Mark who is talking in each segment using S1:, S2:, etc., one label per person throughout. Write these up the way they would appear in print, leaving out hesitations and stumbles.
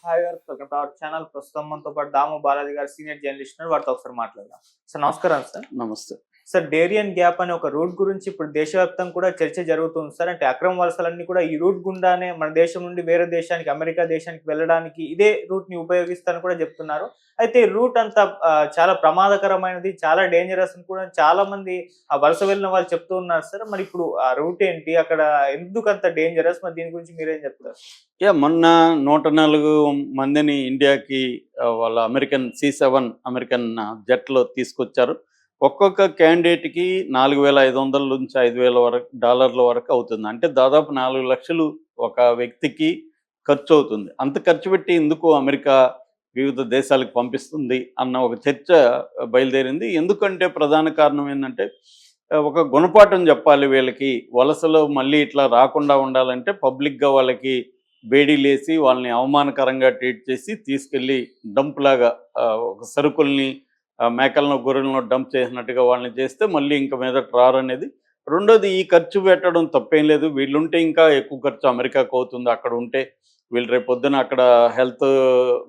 S1: Hi గారు, welcome to our channel. ప్రస్తుతం మనతో పాటు దాము బాలాజీ గారు సీనియర్ జర్నలిస్ట్ ఉన్నారు. వారితో ఒకసారి మాట్లాడదాం. సార్ నమస్కారం సార్.
S2: నమస్తే.
S1: సార్, డేరియన్ గ్యాప్ అనే ఒక రూట్ గురించి ఇప్పుడు దేశవ్యాప్తంగా కూడా చర్చ జరుగుతుంది సార్. అంటే అక్రమ వలసలన్నీ కూడా ఈ రూట్ గుండానే మన దేశం నుండి వేరే దేశానికి, అమెరికా దేశానికి వెళ్ళడానికి ఇదే రూట్ ని ఉపయోగిస్తారని కూడా చెప్తున్నారు. అయితే ఈ రూట్ అంతా చాలా ప్రమాదకరమైనది, చాలా డేంజరస్ అని కూడా చాలా మంది ఆ వలస వెళ్ళిన వాళ్ళు చెప్తూ ఉన్నారు సార్. మరి ఇప్పుడు ఆ రూట్ ఏంటి, అక్కడ ఎందుకు అంత డేంజరస్, మరి దీని గురించి మీరేం చెప్తారు?
S2: మొన్న 104 మందిని ఇండియాకి వాళ్ళ అమెరికన్ C7 అమెరికన్ జెట్‌లో తీసుకొచ్చారు. ఒక్కొక్క క్యాండిడేట్‌కి 4,500 నుంచి 5,000 వరకు డాలర్ల వరకు అవుతుంది. అంటే దాదాపు 4,00,000 ఒక వ్యక్తికి ఖర్చవుతుంది. అంత ఖర్చు పెట్టి ఎందుకు అమెరికా వివిధ దేశాలకు పంపిస్తుంది అన్న ఒక చర్చ బయలుదేరింది. ఎందుకంటే ప్రధాన కారణం ఏందంటే ఒక గుణపాఠం చెప్పాలి వీళ్ళకి. వలసలో మళ్ళీ ఇట్లా రాకుండా ఉండాలంటే పబ్లిక్‌గా వాళ్ళకి బేడీలేసి వాళ్ళని అవమానకరంగా ట్రీట్ చేసి తీసుకెళ్ళి డంప్‌లాగా ఒక సరుకుల్ని మేకలను, గొర్రెలను డంప్ చేసినట్టుగా వాళ్ళని చేస్తే మళ్ళీ ఇంక మీదట రారనేది. రెండోది, ఈ ఖర్చు పెట్టడం తప్పేం లేదు. వీళ్ళుంటే ఇంకా ఎక్కువ ఖర్చు అమెరికాకు అవుతుంది. అక్కడ ఉంటే వీళ్ళు రేపొద్దున అక్కడ హెల్త్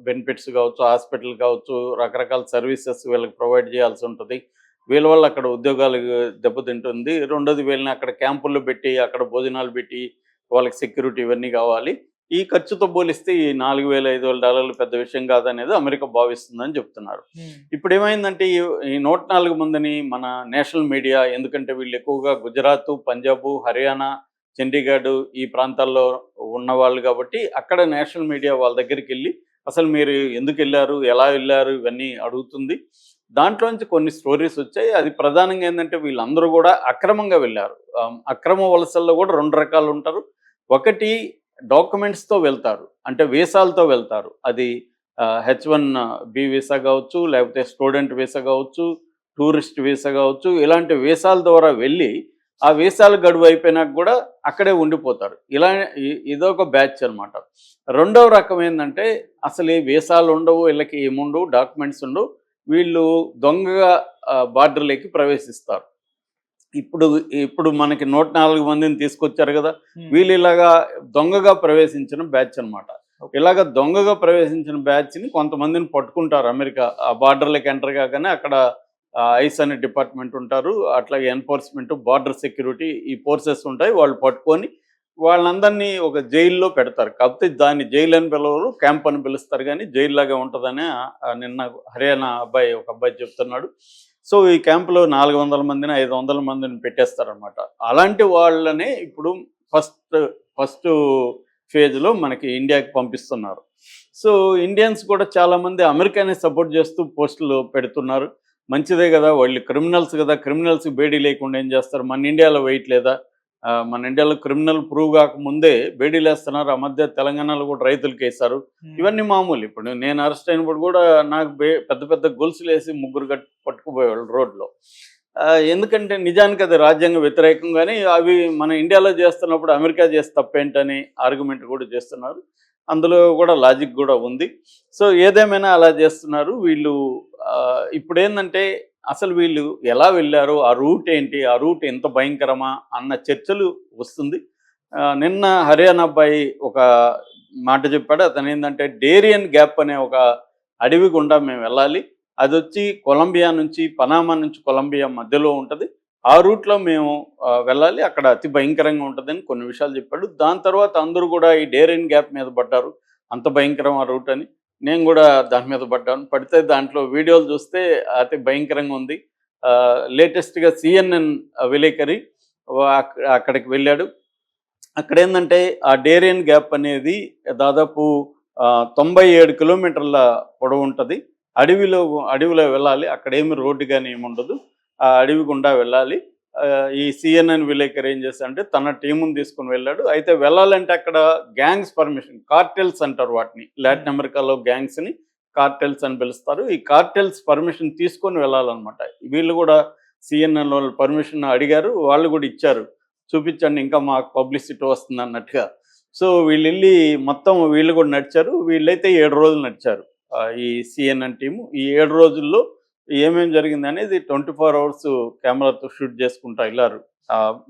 S2: బెనిఫిట్స్ కావచ్చు, హాస్పిటల్ కావచ్చు, రకరకాల సర్వీసెస్ వీళ్ళకి ప్రొవైడ్ చేయాల్సి ఉంటుంది. వీళ్ళ వల్ల అక్కడ ఉద్యోగాలు దెబ్బతింటుంది. రెండోది, వీళ్ళని అక్కడ క్యాంపుల్లో పెట్టి, అక్కడ భోజనాలు పెట్టి, వాళ్ళకి సెక్యూరిటీ ఇవన్నీ కావాలి. ఈ ఖర్చుతో పోలిస్తే ఈ $4,500 పెద్ద విషయం కాదనేది అమెరికా భావిస్తుందని చెప్తున్నారు. ఇప్పుడు ఏమైందంటే ఈ 104 మందిని మన నేషనల్ మీడియా, ఎందుకంటే వీళ్ళు ఎక్కువగా గుజరాత్, పంజాబ్, హర్యానా, చండీగఢ్ ఈ ప్రాంతాల్లో ఉన్నవాళ్ళు కాబట్టి అక్కడ నేషనల్ మీడియా వాళ్ళ దగ్గరికి వెళ్ళి అసలు మీరు ఎందుకు వెళ్ళారు, ఎలా వెళ్ళారు ఇవన్నీ అడుగుతుంది. దాంట్లోంచి కొన్ని స్టోరీస్ వచ్చాయి. అది ప్రధానంగా ఏంటంటే వీళ్ళందరూ కూడా అక్రమంగా వెళ్ళారు. అక్రమ వలసల్లో కూడా 2 రకాలు ఉంటారు. ఒకటి, డాక్యుమెంట్స్‌తో వెళ్తారు. అంటే వీసాలతో వెళ్తారు. అది H1B వీసా కావచ్చు, లేకపోతే స్టూడెంట్ వీసా కావచ్చు, టూరిస్ట్ వీసా కావచ్చు. ఇలాంటి వీసాల ద్వారా వెళ్ళి ఆ వీసాల గడువు అయిపోయినాక కూడా అక్కడే ఉండిపోతారు. ఇదొక బ్యాచ్ అనమాట. రెండవ రకం ఏంటంటే అసలు ఈ వీసాలు ఉండవు, వీళ్ళకి ఏముండవు, డాక్యుమెంట్స్ ఉండవు. వీళ్ళు దొంగగా బార్డర్‌లోకి ప్రవేశిస్తారు. ఇప్పుడు ఇప్పుడు మనకి 104 మందిని తీసుకొచ్చారు కదా. వీళ్ళు ఇలాగా దొంగగా ప్రవేశించిన బ్యాచ్ అనమాట. ఇలాగ దొంగగా ప్రవేశించిన బ్యాచ్ని కొంతమందిని పట్టుకుంటారు అమెరికా. ఆ బార్డర్లోకి ఎంటర్ కాగానే అక్కడ ఐస్ అనే డిపార్ట్మెంట్ ఉంటారు, అట్లాగే ఎన్ఫోర్స్మెంట్, బార్డర్ సెక్యూరిటీ ఈ ఫోర్సెస్ ఉంటాయి. వాళ్ళు పట్టుకొని వాళ్ళందరినీ ఒక జైల్లో పెడతారు. కాకపోతే దాన్ని జైలు అని పిలవరు, క్యాంప్ అని పిలుస్తారు. కానీ జైలు లాగా ఉంటుందని నిన్న హర్యానా ఒక అబ్బాయి చెప్తున్నాడు. సో ఈ క్యాంపులో 400 మందిని, 500 మందిని పెట్టేస్తారనమాట. అలాంటి వాళ్ళనే ఇప్పుడు ఫస్ట్ ఫేజ్లో మనకి ఇండియాకి పంపిస్తున్నారు. సో ఇండియన్స్ కూడా చాలామంది అమెరికాని సపోర్ట్ చేస్తూ పోస్టులు పెడుతున్నారు. మంచిదే కదా, వాళ్ళు క్రిమినల్స్ కదా, క్రిమినల్స్కి బేడీ లేకుండా ఏం చేస్తారు? మన ఇండియాలో వెయిట్ లేదా? మన ఇండియాలో క్రిమినల్ ప్రూవ్ కాకముందే బేడీలు వేస్తున్నారు. ఆ మధ్య తెలంగాణలో కూడా రైతులకు వేశారు. ఇవన్నీ మామూలు. ఇప్పుడు నేను అరెస్ట్ అయినప్పుడు కూడా నాకు పెద్ద పెద్ద గొలుసులు వేసి ముగ్గురు పట్టుకుపోయేవాళ్ళు రోడ్లో. ఎందుకంటే నిజానికి అది రాజ్యాంగ వ్యతిరేకం. కానీ అవి మన ఇండియాలో చేస్తున్నప్పుడు అమెరికా చేస్తే తప్పేంటని ఆర్గ్యుమెంట్ కూడా చేస్తున్నారు. అందులో కూడా లాజిక్ కూడా ఉంది. సో ఏదేమైనా అలా చేస్తున్నారు వీళ్ళు. ఇప్పుడు ఏంటంటే అసలు వీళ్ళు ఎలా వెళ్ళారు, ఆ రూట్ ఏంటి, ఆ రూట్ ఎంత భయంకరమా అన్న చర్చలు వస్తుంది. నిన్న హర్యానా అబ్బాయి ఒక మాట చెప్పాడు. అతను ఏంటంటే డేరియన్ గ్యాప్ అనే ఒక అడవి గుండా మేము వెళ్ళాలి. అది వచ్చి కొలంబియా నుంచి, పనామా నుంచి కొలంబియా మధ్యలో ఉంటుంది. ఆ రూట్లో మేము వెళ్ళాలి, అక్కడ అతి భయంకరంగా ఉంటుందని కొన్ని విషయాలు చెప్పాడు. దాని తర్వాత అందరూ కూడా ఈ డేరియన్ గ్యాప్ మీద పడ్డారు, అంత భయంకరం ఆ రూట్ అని. నేను కూడా దాని మీద పడ్డాను. పడితే దాంట్లో వీడియోలు చూస్తే అతి భయంకరంగా ఉంది. లేటెస్ట్గా CNN విలేకరి అక్కడికి వెళ్ళాడు. అక్కడ ఏంటంటే ఆ డేరియన్ గ్యాప్ అనేది దాదాపు 97 కిలోమీటర్ల పొడవు ఉంటుంది. అడవిలో వెళ్ళాలి. అక్కడేమి రోడ్డు కానీ ఏమి ఉండదు. ఆ అడవి గుండా వెళ్ళాలి. ఈ CNN విలేకరు ఏం చేశాడంటే తన టీముని తీసుకుని వెళ్ళాడు. అయితే వెళ్ళాలంటే అక్కడ గ్యాంగ్స్ పర్మిషన్, కార్టెల్స్ అంటారు వాటిని. లాటిన్ అమెరికాలో గ్యాంగ్స్ని కార్టెల్స్ అని పిలుస్తారు. ఈ కార్టెల్స్ పర్మిషన్ తీసుకొని వెళ్ళాలన్నమాట. వీళ్ళు కూడా CNN వాళ్ళు పర్మిషన్ అడిగారు, వాళ్ళు కూడా ఇచ్చారు. చూపించండి, ఇంకా మాకు పబ్లిసిటీ వస్తుంది అన్నట్టుగా. సో వీళ్ళు వెళ్ళి మొత్తం వీళ్ళు కూడా నడిచారు. వీళ్ళైతే 7 రోజులు నడిచారు. ఈ CNN టీము ఈ 7 రోజుల్లో ఏమేమి జరిగింది అనేది 24 అవర్స్ కెమెరాతో షూట్ చేసుకుంటా వెళ్ళారు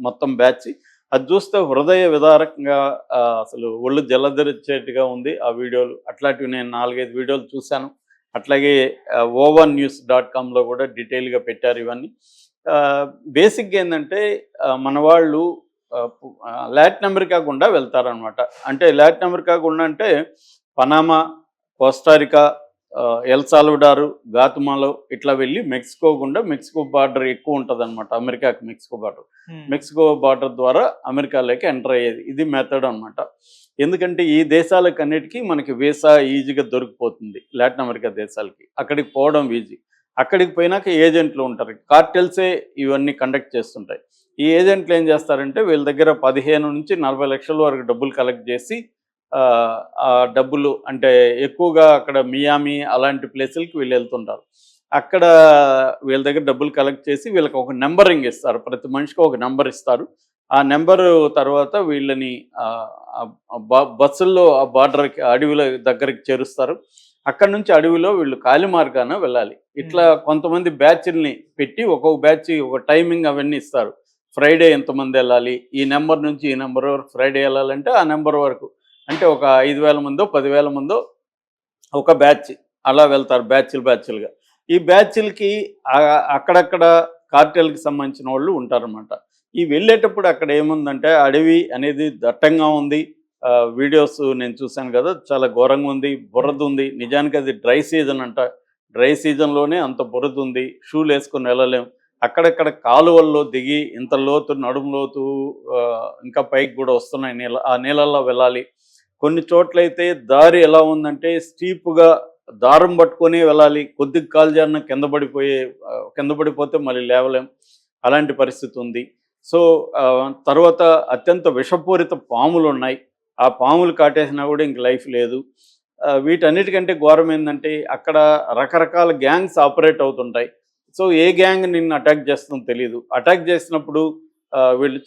S2: మొత్తం బ్యాచ్. అది చూస్తే హృదయ విదారకంగా అసలు ఒళ్ళు జలధరించేట్టుగా ఉంది ఆ వీడియోలు. అట్లాంటివి నేను 4, 5 వీడియోలు చూశాను. అట్లాగే o1news.comలో కూడా డీటెయిల్‌గా పెట్టారు ఇవన్నీ. బేసిక్‌గా ఏందంటే మన వాళ్ళు లాటిన్ అమెరికా గుండా వెళ్తారనమాట. అంటే లాటిన్ అమెరికా గుండా అంటే పనామా, కోస్టారికా, ఎల్ సాల్వడారు, గాతుమాలో ఇట్లా వెళ్ళి మెక్సికో గుండా, మెక్సికో బార్డర్ ఎక్కువ ఉంటదనమాట. అమెరికాకి మెక్సికో బార్డర్. మెక్సికో బార్డర్ ద్వారా అమెరికాలోకి ఎంటర్ అయ్యేది. ఇది మెథడ్ అనమాట. ఎందుకంటే ఈ దేశాలకన్నిటికీ మనకి వీసా ఈజీగా దొరికిపోతుంది. లాటిన్ అమెరికా దేశాలకి. అక్కడికి పోవడం ఈజీ. అక్కడికి పోయినాక ఏజెంట్లు ఉంటారు. కార్టెల్సే ఇవన్నీ కండక్ట్ చేస్తుంటాయి. ఈ ఏజెంట్లు ఏం చేస్తారంటే వీళ్ళ దగ్గర 15-40 లక్షల వరకు డబ్బులు కలెక్ట్ చేసి ఆ డబ్బులు అంటే ఎక్కువగా అక్కడ మియామి అలాంటి ప్లేసులకి వీళ్ళు వెళ్తుంటారు. అక్కడ వీళ్ళ దగ్గర డబ్బులు కలెక్ట్ చేసి వీళ్ళకి ఒక నెంబరింగ్ ఇస్తారు. ప్రతి మనిషికి ఒక నెంబర్ ఇస్తారు. ఆ నెంబరు తర్వాత వీళ్ళని బస్సుల్లో ఆ బార్డర్కి అడవిల దగ్గరికి చేరుస్తారు. అక్కడి నుంచి అడవిలో వీళ్ళు కాలి మార్గాన వెళ్ళాలి. ఇట్లా కొంతమంది బ్యాచ్ల్ని పెట్టి ఒక్కొక్క బ్యాచ్ ఒక టైమింగ్ అవన్నీ ఇస్తారు. ఫ్రైడే ఎంతమంది వెళ్ళాలి, ఈ నెంబర్ నుంచి ఈ నెంబర్ వరకు ఫ్రైడే వెళ్ళాలంటే ఆ నెంబర్ వరకు, అంటే ఒక 5,000 మందో 10,000 మందో ఒక బ్యాచ్ అలా వెళ్తారు బ్యాచ్లుగా. ఈ బ్యాచ్లకి అక్కడక్కడ కార్టెల్కి సంబంధించిన వాళ్ళు ఉంటారన్నమాట. ఈ వెళ్ళేటప్పుడు అక్కడ ఏముందంటే అడవి అనేది దట్టంగా ఉంది. వీడియోస్ నేను చూశాను కదా, చాలా ఘోరంగా ఉంది, బురద ఉంది. నిజానికి అది డ్రై సీజన్ అంట. డ్రై సీజన్లోనే అంత బురద ఉంది. షూలు వేసుకొని వెళ్ళలేం. అక్కడక్కడ కాలువల్లో దిగి ఇంత లోతు, నడుము లోతు, ఇంకా పైకి కూడా వస్తున్నాయి ఆ నీళ్ళల్లో వెళ్ళాలి. కొన్ని చోట్లయితే దారి ఎలా ఉందంటే స్టీప్గా దారం పట్టుకొని వెళ్ళాలి. కొద్దిగా కాలు జారిన కింద పడిపోతే మళ్ళీ లేవలేం. అలాంటి పరిస్థితి ఉంది. సో తర్వాత అత్యంత విషపూరిత పాములు ఉన్నాయి. ఆ పాములు కాటేసినా కూడా ఇంక లైఫ్ లేదు. వీటన్నిటికంటే ఘోరం ఏంటంటే అక్కడ రకరకాల గ్యాంగ్స్ ఆపరేట్ అవుతుంటాయి. సో ఏ గ్యాంగ్ నిన్ను అటాక్ చేస్తుందో తెలియదు. అటాక్ చేసినప్పుడు వీళ్ళు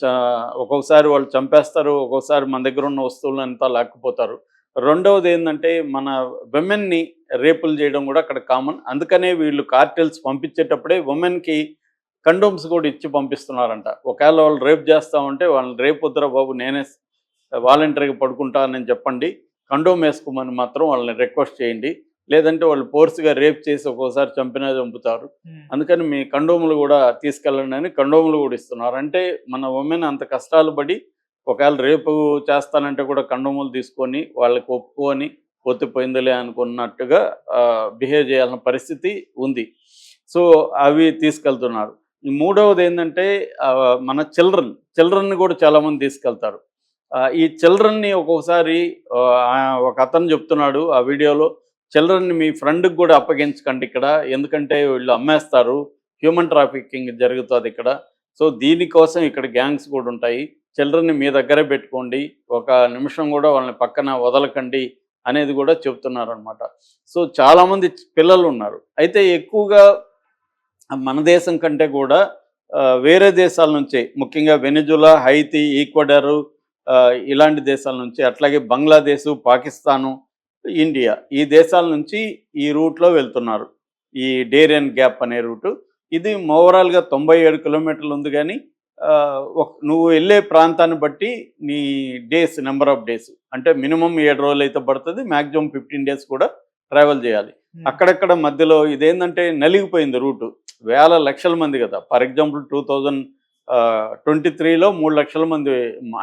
S2: ఒక్కొక్కసారి వాళ్ళు చంపేస్తారు, ఒక్కొక్కసారి మన దగ్గర ఉన్న వస్తువులను అంతా లాక్కుపోతారు. రెండవది ఏంటంటే మన విమెన్ని రేపులు చేయడం కూడా అక్కడ కామన్. అందుకనే వీళ్ళు కార్టెల్స్ పంపించేటప్పుడే ఉమెన్కి కండోమ్స్ కూడా ఇచ్చి పంపిస్తున్నారంట. ఒకవేళ వాళ్ళు రేప్ చేస్తామంటే వాళ్ళని రేపు వద్దురా బాబు, నేనే వాలంటరీగా పడుకుంటానని చెప్పండి, కండోమ్ వేసుకోమని మాత్రం వాళ్ళని రిక్వెస్ట్ చేయండి. లేదంటే వాళ్ళు ఫోర్స్గా రేప్ చేసి ఒక్కోసారి చంపుతారు. అందుకని మీ కండోములు కూడా తీసుకెళ్ళండి అని కండోములు కూడా ఇస్తున్నారు. అంటే మన ఉమెన్ అంత కష్టాలు పడి ఒకవేళ రేపు చేస్తానంటే కూడా కండోములు తీసుకొని వాళ్ళకి ఒప్పుకొని ఒత్తిపోయిందిలే అనుకున్నట్టుగా బిహేవ్ చేయాల్సిన పరిస్థితి ఉంది. సో అవి తీసుకెళ్తున్నారు. మూడవది ఏంటంటే మన చిల్డ్రన్ని కూడా చాలామంది తీసుకెళ్తారు. ఈ చిల్డ్రన్ని ఒక్కొక్కసారి ఒక అతను చెప్తున్నాడు ఆ వీడియోలో, చిల్డ్రన్ని మీ ఫ్రెండ్కి కూడా అప్పగించకండి ఇక్కడ, ఎందుకంటే వీళ్ళు అమ్మేస్తారు, హ్యూమన్ ట్రాఫికింగ్ జరుగుతుంది ఇక్కడ. సో దీనికోసం ఇక్కడ గ్యాంగ్స్ కూడా ఉంటాయి. చిల్డ్రన్ని మీ దగ్గరే పెట్టుకోండి, ఒక నిమిషం కూడా వాళ్ళని పక్కన వదలకండి అనేది కూడా చెప్తున్నారనమాట. సో చాలామంది పిల్లలు ఉన్నారు. అయితే ఎక్కువగా మన దేశం కంటే కూడా వేరే దేశాల నుంచే, ముఖ్యంగా వెనిజులా, హైతీ, ఈక్వెడారు, ఇలాంటి దేశాల నుంచి, అట్లాగే బంగ్లాదేశ్, పాకిస్తాను, ఇండియా, ఈ దేశాల నుంచి ఈ రూట్లో వెళ్తున్నారు. ఈ డేరియన్ గ్యాప్ అనే రూటు. ఇది ఓవరాల్గా 97 కిలోమీటర్లు ఉంది. కానీ నువ్వు వెళ్ళే ప్రాంతాన్ని బట్టి నీ డేస్, నెంబర్ ఆఫ్ డేస్, అంటే మినిమం 7 రోజులు అయితే పడుతుంది, మ్యాక్సిమం 15 డేస్ కూడా ట్రావెల్ చేయాలి. అక్కడక్కడ మధ్యలో ఇదేంటంటే నలిగిపోయింది రూటు. వేల లక్షల మంది కదా. ఫర్ ఎగ్జాంపుల్ 2023లో 3 లక్షల మంది,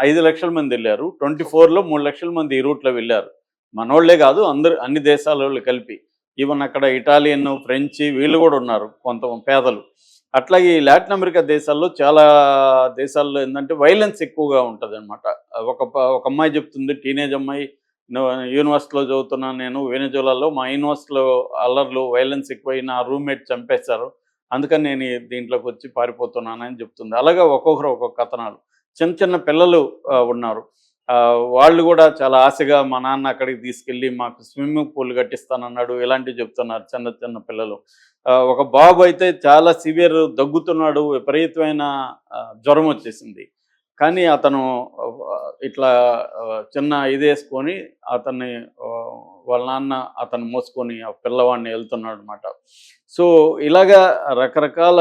S2: 5 లక్షల మంది వెళ్ళారు. 24లో 3 లక్షల మంది ఈ రూట్లో వెళ్ళారు. మనోళ్లే కాదు, అన్ని దేశాల వాళ్ళు కలిపి. ఈవెన్ అక్కడ ఇటాలియన్, ఫ్రెంచ్ వీళ్ళు కూడా ఉన్నారు, కొంత పేదలు. అట్లాగే ఈ లాటిన్ అమెరికా దేశాల్లో చాలా దేశాల్లో ఏంటంటే వైలెన్స్ ఎక్కువగా ఉంటుంది అనమాట. ఒక అమ్మాయి చెప్తుంది, టీనేజ్ అమ్మాయి, యూనివర్సిటీలో చదువుతున్నాను నేను, వెనిజులాలో మా యూనివర్సిటీలో అల్లర్లు, వైలెన్స్ ఎక్కువై నా రూమ్మేట్ చంపేశారు, అందుకని నేను దీంట్లోకి వచ్చి పారిపోతున్నానని చెప్తుంది. అలాగే ఒక్కొక్కరు ఒక్కొక్క కథనాలు. చిన్న చిన్న పిల్లలు ఉన్నారు. వాళ్ళు కూడా చాలా ఆశగా మా నాన్న అక్కడికి తీసుకెళ్ళి మాకు స్విమ్మింగ్ పూల్ కట్టిస్తానన్నాడు, ఇలాంటివి చెప్తున్నారు చిన్న చిన్న పిల్లలు. ఒక బాబు అయితే చాలా సివియర్ దగ్గుతున్నాడు, విపరీతమైన జ్వరం వచ్చేసింది. కానీ అతను ఇట్లా చిన్న ఇది వేసుకొని అతన్ని వాళ్ళ నాన్న అతను మోసుకొని ఆ పిల్లవాడిని వెళ్తున్నాడు అనమాట. సో ఇలాగా రకరకాల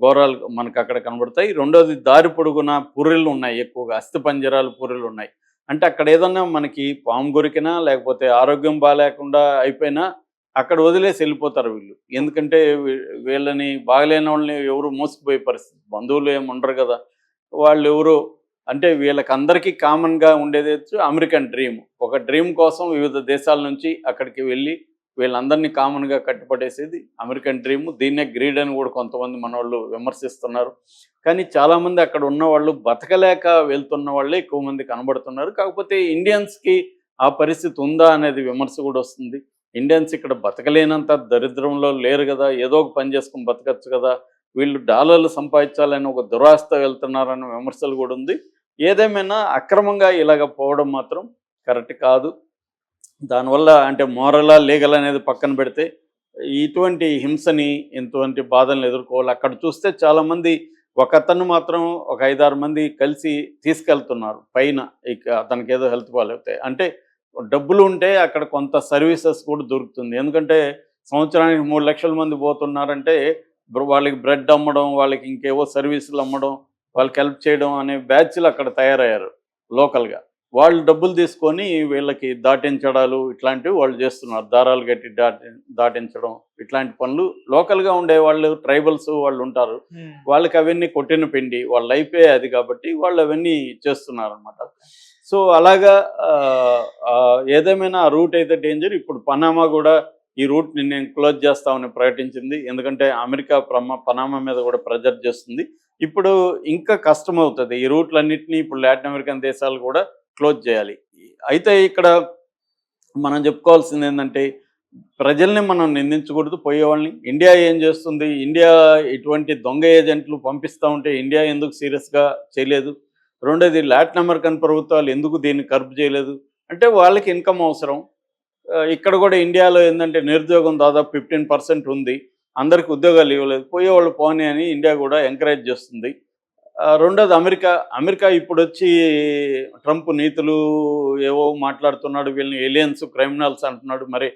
S2: ఘోరాలు మనకు అక్కడ కనబడతాయి. రెండోది దారి పొడుగున పుర్రెలు ఉన్నాయి, ఎక్కువగా అస్థిపంజరాలు పుర్రెలు ఉన్నాయి. అంటే అక్కడ ఏదన్నా మనకి పాము కొరికినా లేకపోతే ఆరోగ్యం బాగాలేకుండా అయిపోయినా అక్కడ వదిలేసి వెళ్ళిపోతారు వీళ్ళు. ఎందుకంటే వీళ్ళని బాగలేని వాళ్ళని ఎవరు మోసుకుపోయే పరిస్థితి, బంధువులు ఏమి ఉండరు కదా. వాళ్ళు ఎవరు అంటే వీళ్ళకందరికీ కామన్గా ఉండేది అమెరికన్ డ్రీమ్. ఒక డ్రీమ్ కోసం వివిధ దేశాల నుంచి అక్కడికి వెళ్ళి వీళ్ళందరినీ కామన్గా కట్టుపడేసేది అమెరికన్ డ్రీమ్. దీన్నే గ్రీడ్ అని కూడా కొంతమంది మనోళ్ళు విమర్శిస్తున్నారు. కానీ చాలామంది అక్కడ ఉన్న వాళ్ళు బతకలేక వెళ్తున్న వాళ్ళే ఎక్కువ మంది కనబడుతున్నారు. కాకపోతే ఇండియన్స్కి ఆ పరిస్థితి ఉందా అనేది విమర్శ కూడా వస్తుంది. ఇండియన్స్ ఇక్కడ బతకలేనంత దరిద్రంలో లేరు కదా, ఏదో ఒక పని చేసుకుని బతకచ్చు కదా, వీళ్ళు డాలర్లు సంపాదించాలని ఒక దురాస్త వెళ్తున్నారన్న విమర్శలు కూడా ఉంది. ఏదేమైనా అక్రమంగా ఇలాగ పోవడం మాత్రం కరెక్ట్ కాదు. దానివల్ల అంటే మోరలా లీగల్ అనేది పక్కన పెడితే ఇటువంటి హింసని ఇటువంటి బాధలను ఎదుర్కోవాలి. అక్కడ చూస్తే చాలామంది ఒకతను మాత్రం ఒక 5-6 మంది కలిసి తీసుకెళ్తున్నారు పైన. ఇక అతనికి ఏదో హెల్త్ బాగాలేకపోతే అంటే డబ్బులు ఉంటే అక్కడ కొంత సర్వీసెస్ కూడా దొరుకుతుంది. ఎందుకంటే సంవత్సరానికి 3 లక్షల మంది పోతున్నారంటే వాళ్ళకి బ్రెడ్ అమ్మడం, వాళ్ళకి ఇంకేవో సర్వీసులు అమ్మడం, వాళ్ళకి హెల్ప్ చేయడం అనే బ్యాచ్లు అక్కడ తయారయ్యారు లోకల్గా. వాళ్ళు డబ్బులు తీసుకొని వీళ్ళకి దాటించడాలు ఇట్లాంటివి వాళ్ళు చేస్తున్నారు. దారాలు కట్టి దాటించడం ఇట్లాంటి పనులు లోకల్గా ఉండే వాళ్ళు, ట్రైబల్స్ వాళ్ళు ఉంటారు. వాళ్ళకి అవన్నీ కొట్టిన పిండి, వాళ్ళ లైఫే అది కాబట్టి వాళ్ళు అవన్నీ చేస్తున్నారు అనమాట. సో అలాగా ఏదేమైనా ఆ రూట్ అయితే డేంజర్. ఇప్పుడు పనామా కూడా ఈ రూట్ని నేను క్లోజ్ చేస్తామని ప్రకటించింది. ఎందుకంటే అమెరికా పనామా మీద కూడా ప్రెజర్ చేస్తుంది. ఇప్పుడు ఇంకా కష్టమవుతుంది. ఈ రూట్లన్నింటినీ ఇప్పుడు లాటిన్ అమెరికన్ దేశాలు కూడా క్లోజ్ చేయాలి. అయితే ఇక్కడ మనం చెప్పుకోవాల్సింది ఏంటంటే ప్రజల్ని మనం నిందించకూడదు, పోయేవాళ్ళని. ఇండియా ఏం చేస్తుంది, ఇండియా ఇటువంటి దొంగ ఏజెంట్లు పంపిస్తూ ఉంటే ఇండియా ఎందుకు సీరియస్గా చేయలేదు? రెండోది లాటిన్ అమెరికన్ ప్రభుత్వాలు ఎందుకు దీన్ని కర్బ్ చేయలేదు? అంటే వాళ్ళకి ఇన్కమ్ అవసరం. ఇక్కడ కూడా ఇండియాలో ఏంటంటే నిరుద్యోగం దాదాపు 15% ఉంది. అందరికి ఉద్యోగాలు ఇవ్వలేదు, పోయేవాళ్ళు పోనీ అని ఇండియా కూడా ఎంకరేజ్ చేస్తుంది. రెండోది అమెరికా ఇప్పుడు వచ్చి ట్రంప్ నీతులు ఏవో మాట్లాడుతున్నాడు, వీళ్ళని ఏలియన్స్, క్రిమినల్స్ అంటున్నాడు. మరి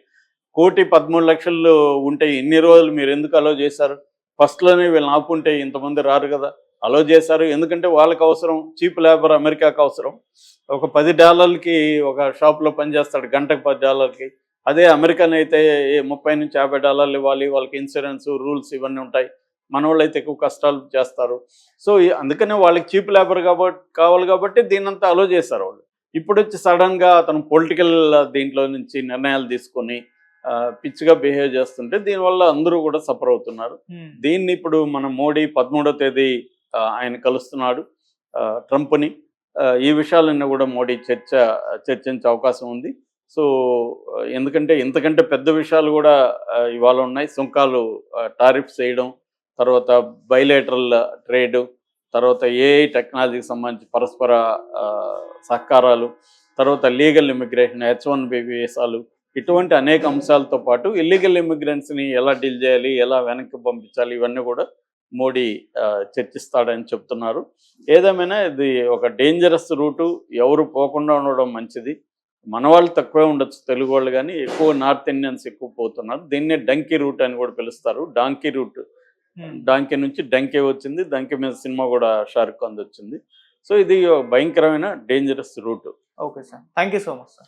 S2: 1,13,00,000 ఉంటే ఇన్ని రోజులు మీరు ఎందుకు అలో చేశారు? ఫస్ట్లోనే వీళ్ళని ఆపుంటే ఇంతమంది రారు కదా. అలో చేశారు ఎందుకంటే వాళ్ళకి అవసరం, చీప్ లేబర్ అమెరికాకు అవసరం. ఒక $10కి ఒక షాప్లో పనిచేస్తాడు, గంటకు $10. అదే అమెరికన్ అయితే $30 నుంచి $50 ఇవ్వాలి, వాళ్ళకి ఇన్సూరెన్స్ రూల్స్ ఇవన్నీ ఉంటాయి. మన వాళ్ళు అయితే ఎక్కువ కష్టాలు చేస్తారు. సో అందుకనే వాళ్ళకి చీప్ లేబర్ కావాలి కాబట్టి దీన్నంతా అలో చేశారు వాళ్ళు. ఇప్పుడు వచ్చి సడన్గా అతను పొలిటికల్ దీంట్లో నుంచి నిర్ణయాలు తీసుకొని పిచ్చిగా బిహేవ్ చేస్తుంటే దీనివల్ల అందరూ కూడా సఫర్ అవుతున్నారు. దీన్ని ఇప్పుడు మన మోడీ 13వ తేదీ ఆయన కలుస్తున్నాడు ట్రంప్ని. ఈ విషయాలన్నీ కూడా మోడీ చర్చించే అవకాశం ఉంది. సో ఎందుకంటే ఇంతకంటే పెద్ద విషయాలు కూడా ఇవాళ ఉన్నాయి. సుంకాలు, టారిఫ్స్ వేయడం, తర్వాత బైలేటరల్ ట్రేడ్, తర్వాత ఏఐ టెక్నాలజీకి సంబంధించి పరస్పర సహకారాలు, తర్వాత లీగల్ ఇమిగ్రేషన్, H1B వీసాలు, ఇటువంటి అనేక అంశాలతో పాటు ఇల్లీగల్ ఇమిగ్రెంట్స్ని ఎలా డీల్ చేయాలి, ఎలా వెనక్కి పంపించాలి, ఇవన్నీ కూడా మోడీ చర్చిస్తాడని చెప్తున్నారు. ఏదేమైనా ఇది ఒక డేంజరస్ రూటు, ఎవరు పోకుండా ఉండడం మంచిది. మన వాళ్ళు తక్కువే ఉండొచ్చు తెలుగు వాళ్ళు, కానీ ఎక్కువ నార్త్ ఇండియన్స్ ఎక్కువ పోతున్నారు. దీన్నే డంకీ రూట్ అని కూడా పిలుస్తారు. డాంకీ రూట్, డాంకీ నుంచి డంకీ వచ్చింది. డంకీ మీద సినిమా కూడా షారుఖ్ ఖాన్ వచ్చింది. సో ఇది భయంకరమైన dangerous route.
S1: Okay sir, thank you so much sir.